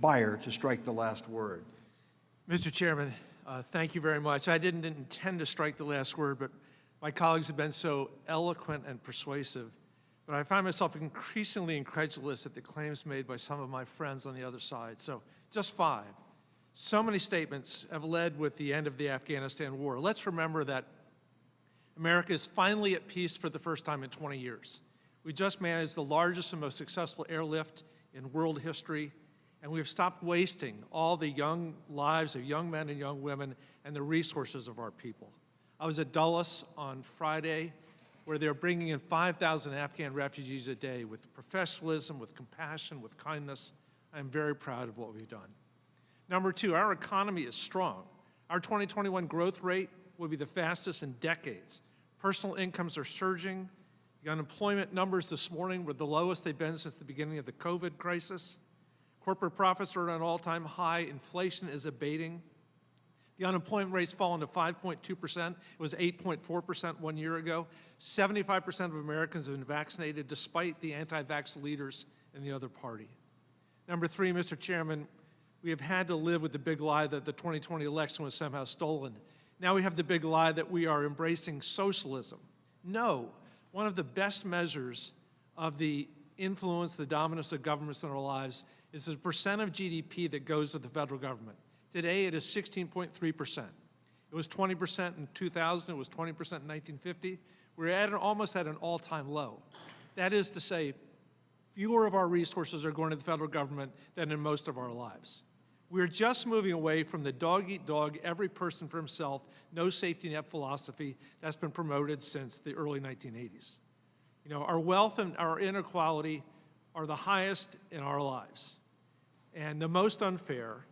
Beyer to strike the last word. Mr. Chairman, thank you very much. I didn't intend to strike the last word, but my colleagues have been so eloquent and persuasive. But I find myself increasingly incredulous at the claims made by some of my friends on the other side. So just 5. So many statements have led with the end of the Afghanistan war. Let's remember that America is finally at peace for the first time in 20 years. We just managed the largest and most successful airlift in world history, and we've stopped wasting all the young lives of young men and young women and the resources of our people. I was at Dulles on Friday, where they're bringing in 5,000 Afghan refugees a day with professionalism, with compassion, with kindness. I'm very proud of what we've done. Number 2, our economy is strong. Our 2021 growth rate will be the fastest in decades. Personal incomes are surging. The unemployment numbers this morning were the lowest they've been since the beginning of the COVID crisis. Corporate profits are at an all-time high. Inflation is abating. The unemployment rate's fallen to 5.2%. It was 8.4% 1 year ago. 75% of Americans have been vaccinated despite the anti-vax leaders in the other party. Number 3, Mr. Chairman, we have had to live with the big lie that the 2020 election was somehow stolen. Now we have the big lie that we are embracing socialism. No, one of the best measures of the influence, the dominance of governments in our lives is the percent of GDP that goes to the federal government. Today it is 16.3%. It was 20% in 2000, it was 20% in 1950. We're almost at an all-time low. That is to say, fewer of our resources are going to the federal government than in most of our lives. We're just moving away from the dog-eat-dog, every person for himself, no safety net philosophy that's been promoted since the early 1980s. You know, our wealth and our inequality are the highest in our lives. And the most unfair,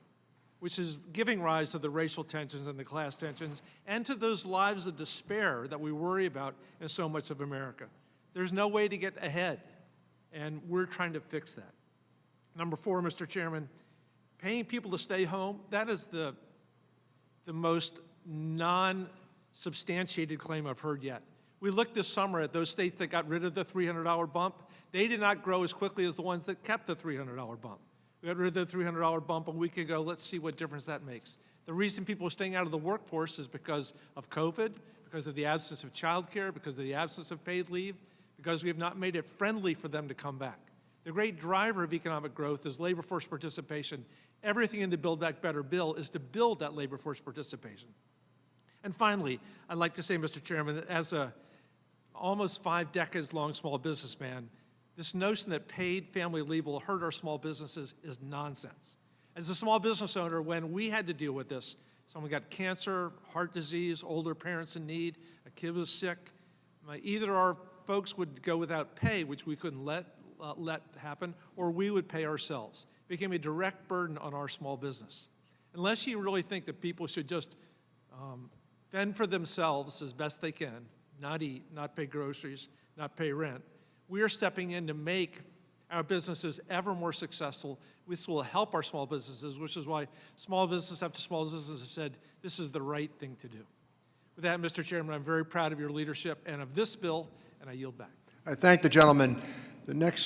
which is giving rise to the racial tensions and the class tensions, and to those lives of despair that we worry about in so much of America. There's no way to get ahead, and we're trying to fix that. Number 4, Mr. Chairman, paying people to stay home, that is the most non-substantiated claim I've heard yet. We looked this summer at those states that got rid of the $300 bump. They did not grow as quickly as the ones that kept the $300 bump. We got rid of the $300 bump a week ago. Let's see what difference that makes. The reason people are staying out of the workforce is because of COVID, because of the absence of childcare, because of the absence of paid leave, because we have not made it friendly for them to come back. The great driver of economic growth is labor force participation. Everything in the Build Back Better bill is to build that labor force participation. And finally, I'd like to say, Mr. Chairman, that as a almost 5 decades long small businessman, this notion that paid family leave will hurt our small businesses is nonsense. As a small business owner, when we had to deal with this, someone got cancer, heart disease, older parents in need, a kid was sick, either our folks would go without pay, which we couldn't let happen, or we would pay ourselves. It became a direct burden on our small business. Unless you really think that people should just fend for themselves as best they can, not eat, not pay groceries, not pay rent, we are stepping in to make our businesses ever more successful. This will help our small businesses, which is why small business after small business have said this is the right thing to do. With that, Mr. Chairman, I'm very proud of your leadership and of this bill, and I yield back. I thank the gentleman. The next